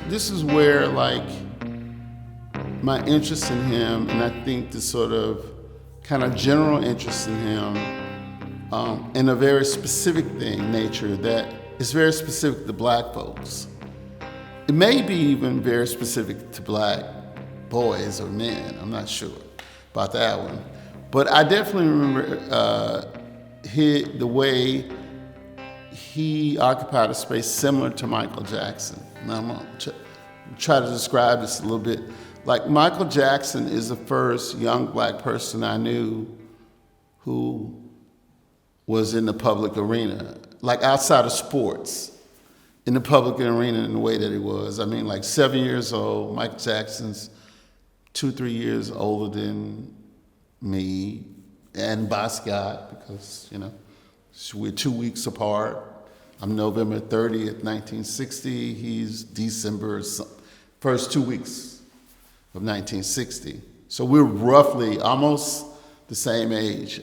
this is where like my interest in him, and I think the sort of kind of general interest in him, in a very specific nature that is very specific to black folks. It may be even very specific to black boys or men. I'm not sure about that one. But I definitely remember the way he occupied a space similar to Michael Jackson. Now I'm going to try to describe this a little bit. Like Michael Jackson is the first young black person I knew who was in the public arena, like outside of sports, in the public arena in the way that he was. I mean, like 7 years old, Michael Jackson's 2-3 years older than me and Basquiat, because, you know, we're 2 weeks apart. I'm November 30th, 1960. He's December, first 2 weeks of 1960. So we're roughly almost the same age.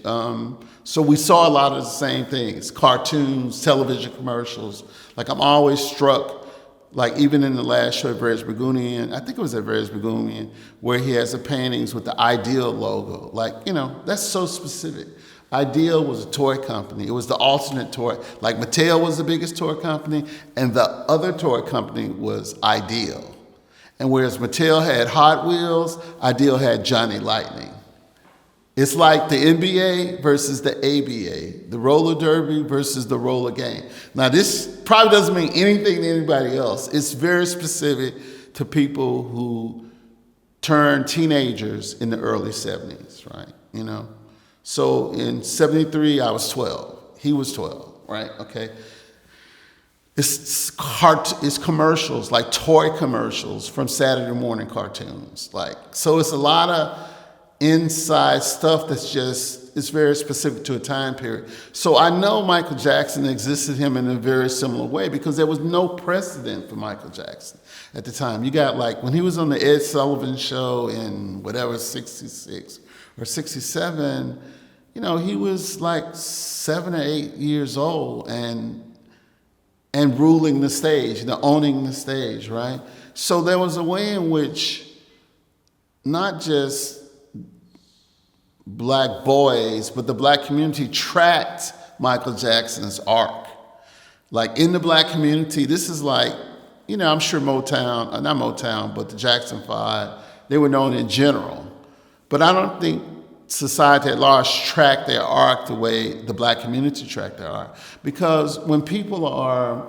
So we saw a lot of the same things, cartoons, television commercials. Like I'm always struck, like even in the last show at Various Burgundian, I think it was at Various Burgundian, where he has the paintings with the Ideal logo. Like, you know, that's so specific. Ideal was a toy company. It was the alternate toy. Like Mattel was the biggest toy company, and the other toy company was Ideal. And whereas Mattel had Hot Wheels, Ideal had Johnny Lightning. It's like the NBA versus the ABA, the roller derby versus the roller game. Now, this probably doesn't mean anything to anybody else. It's very specific to people who turned teenagers in the early 70s, right? You know? So in 73, I was 12. He was 12, right? Okay. It's commercials, like toy commercials from Saturday morning cartoons. Like, so it's a lot of inside stuff that's just, it's very specific to a time period. So I know Michael Jackson existed him in a very similar way because there was no precedent for Michael Jackson at the time. You got like, when he was on the Ed Sullivan show in whatever, 66 or 67, you know, he was like 7 or 8 years old and ruling the stage, you know, owning the stage, right? So there was a way in which not just black boys, but the black community tracked Michael Jackson's arc. Like in the black community, this is like, you know, I'm sure Motown, not Motown, but the Jackson 5, they were known in general. But I don't think society at large tracked their arc the way the black community tracked their arc. Because when people are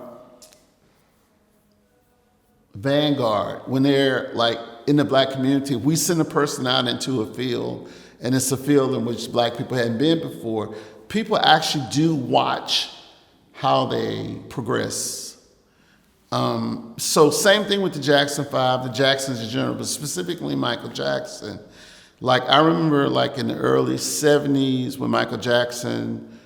vanguard, when they're like in the black community, if we send a person out into a field, and it's a field in which black people hadn't been before, people actually do watch how they progress. So same thing with the Jackson 5, the Jacksons in general, but specifically Michael Jackson. Like I remember like in the early 70s when Michael Jackson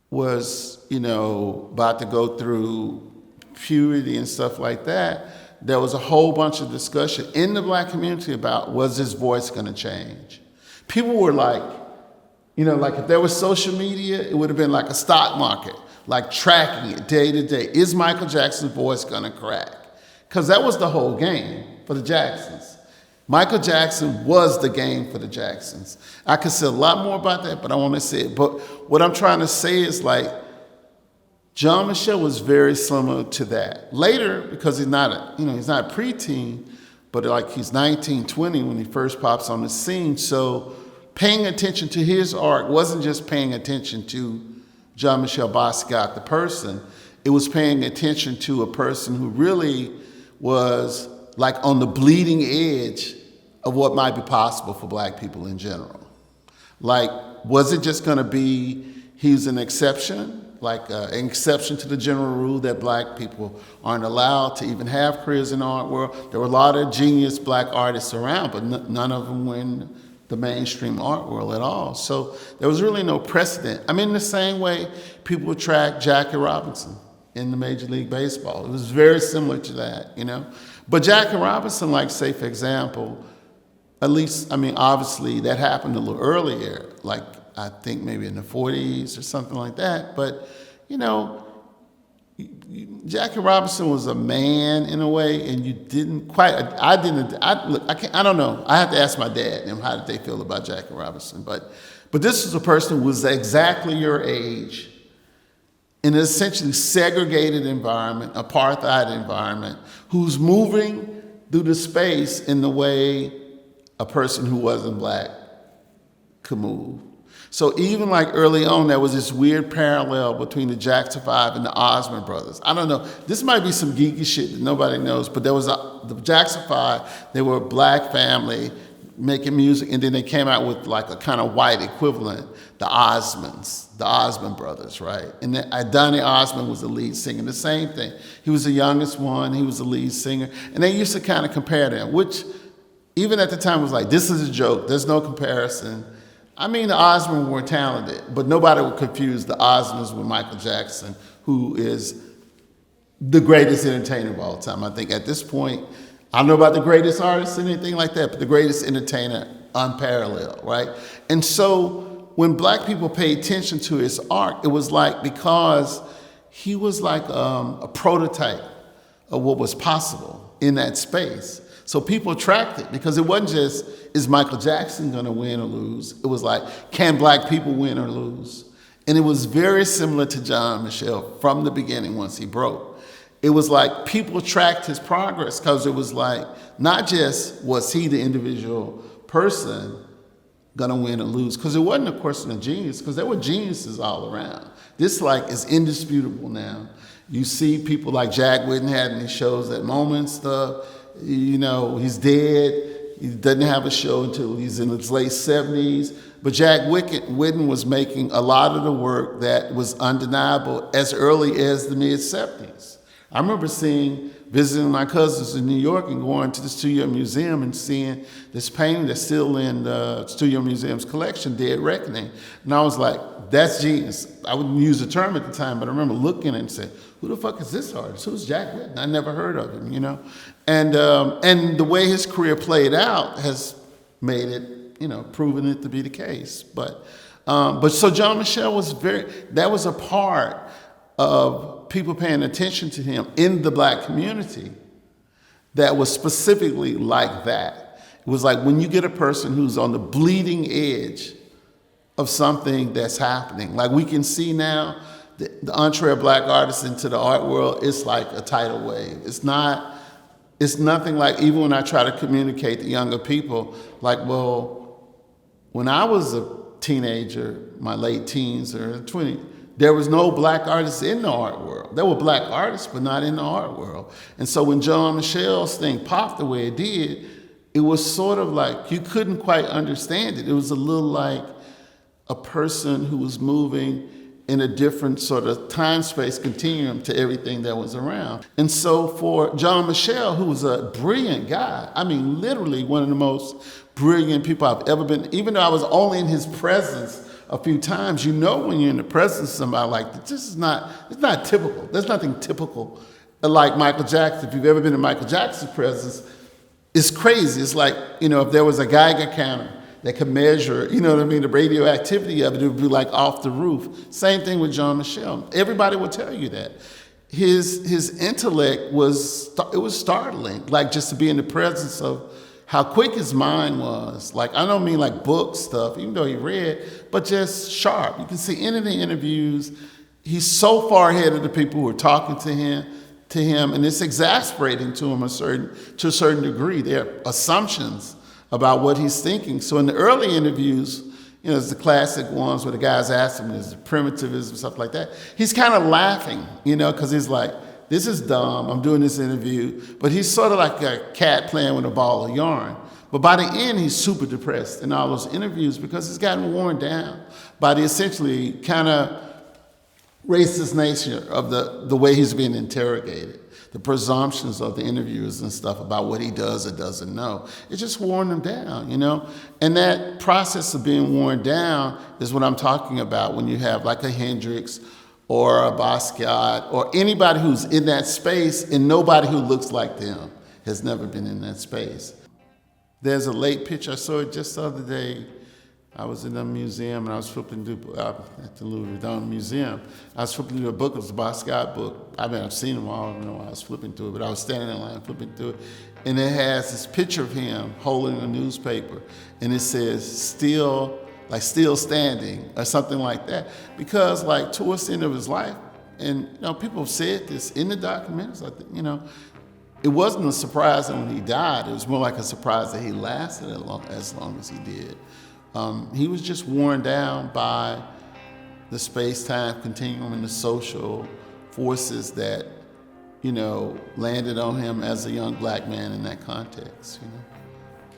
was, you know, about to go through puberty and stuff like that, there was a whole bunch of discussion in the black community about was his voice gonna change? People were like, you know, like if there was social media, it would have been like a stock market, like tracking it day to day. Is Michael Jackson's voice gonna crack? Because that was the whole game for the Jacksons. Michael Jackson was the game for the Jacksons. I could say a lot more about that, but I want to say it. But what I'm trying to say is like, Jean-Michel was very similar to that. Later, because he's not a preteen, but like he's 19, 20 when he first pops on the scene. So paying attention to his art wasn't just paying attention to Jean-Michel Basquiat, the person. It was paying attention to a person who really was like on the bleeding edge of what might be possible for black people in general. Like, was it just gonna be, he's an exception, like an exception to the general rule that black people aren't allowed to even have careers in the art world? There were a lot of genius black artists around, but none of them were in the mainstream art world at all. So there was really no precedent. I mean, in the same way people would track Jackie Robinson in the Major League Baseball. It was very similar to that, you know? But Jackie Robinson, like say for example, at least, I mean, obviously that happened a little earlier, like I think maybe in the 40s or something like that. But, you Jackie Robinson was a man in a way, and you didn't quite. Look, I don't know. I have to ask my dad and how did they feel about Jackie Robinson. But this was a person who was exactly your age, in an essentially segregated environment, apartheid environment, who's moving through the space in the way a person who wasn't black could move. So even like early on, there was this weird parallel between the Jackson 5 and the Osmond brothers. I don't know, this might be some geeky shit that nobody knows, but there was the Jackson 5, they were a black family making music, and then they came out with like a kind of white equivalent, the Osmond brothers, right? And then Donny Osmond was the lead singer, the same thing. He was the youngest one, he was the lead singer, and they used to kind of compare them, which even at the time was like, this is a joke, there's no comparison. I mean, the Osmonds were talented, but nobody would confuse the Osmonds with Michael Jackson, who is the greatest entertainer of all time. I think at this point, I don't know about the greatest artist or anything like that, but the greatest entertainer, unparalleled, right? And so when black people paid attention to his art, it was like because he was like a prototype of what was possible in that space. So people attracted because it wasn't just, is Michael Jackson gonna win or lose? It was like, can black people win or lose? And it was very similar to Jean-Michel from the beginning once he broke. It was like people tracked his progress because it was like, not just was he the individual person gonna win or lose, because it wasn't a question of genius, because there were geniuses all around. This like is indisputable now. You see people like Jack Whitten having these shows at Moments stuff. You know, he's dead. He doesn't have a show until he's in his late 70s. But Jack Whitten was making a lot of the work that was undeniable as early as the mid-70s. I remember visiting my cousins in New York and going to the Studio Museum and seeing this painting that's still in the Studio Museum's collection, Dead Reckoning. And I was like, that's genius. I wouldn't use the term at the time, but I remember looking at it and saying, who the fuck is this artist? Who's Jack Whitten? I never heard of him, you know? And the way his career played out has made it, you know, proven it to be the case. But so Jean-Michel that was a part of people paying attention to him in the black community that was specifically like that. It was like when you get a person who's on the bleeding edge of something that's happening, like we can see now, the entree of black artists into the art world is like a tidal wave. It's nothing like, even when I try to communicate to younger people, like, well, when I was a teenager, my late teens or 20s, there was no black artists in the art world. There were black artists, but not in the art world. And so when Jean-Michel's thing popped the way it did, it was sort of like, you couldn't quite understand it. It was a little like a person who was moving in a different sort of time-space continuum to everything that was around. And so for Jean-Michel, who was a brilliant guy, I mean, literally one of the most brilliant people I've ever been, even though I was only in his presence a few times, you know when you're in the presence of somebody like this, it's not typical. There's nothing typical like Michael Jackson. If you've ever been in Michael Jackson's presence, it's crazy. It's like, you know, if there was a Geiger counter that could measure, you know what I mean, the radioactivity of it, it would be like off the roof. Same thing with Jean-Michel. Everybody would tell you that. His intellect was startling, like just to be in the presence of how quick his mind was. Like, I don't mean like book stuff, even though he read, but just sharp. You can see in the interviews, he's so far ahead of the people who are talking to him, and it's exasperating to him to a certain degree. There are assumptions about what he's thinking. So in the early interviews, you know, it's the classic ones where the guys ask him, is it primitivism, stuff like that. He's kind of laughing, you know, because he's like, this is dumb, I'm doing this interview. But he's sort of like a cat playing with a ball of yarn. But by the end, he's super depressed in all those interviews because he's gotten worn down by the essentially kind of racist nature of the way he's being interrogated. The presumptions of the interviewers and stuff about what he does or doesn't know. It's just worn him down, you know? And that process of being worn down is what I'm talking about when you have like a Hendrix or a Basquiat or anybody who's in that space, and nobody who looks like them has never been in that space. There's a late picture, I saw it just the other day, I was in a museum and I was flipping through, at the Louis Vuitton Museum, I was flipping through a book, it was a Basquiat book. I mean, I've seen them all, I don't know why I was flipping through it, but I was standing in line flipping through it. And it has this picture of him holding a newspaper, and it says, still standing, or something like that. Because like towards the end of his life, and people have said this in the documentaries, I think, it wasn't a surprise that when he died, it was more like a surprise that he lasted as long as he did. He was just worn down by the space-time continuum and the social forces that, landed on him as a young black man in that context,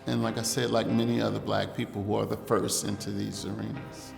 And like I said, like many other black people who are the first into these arenas.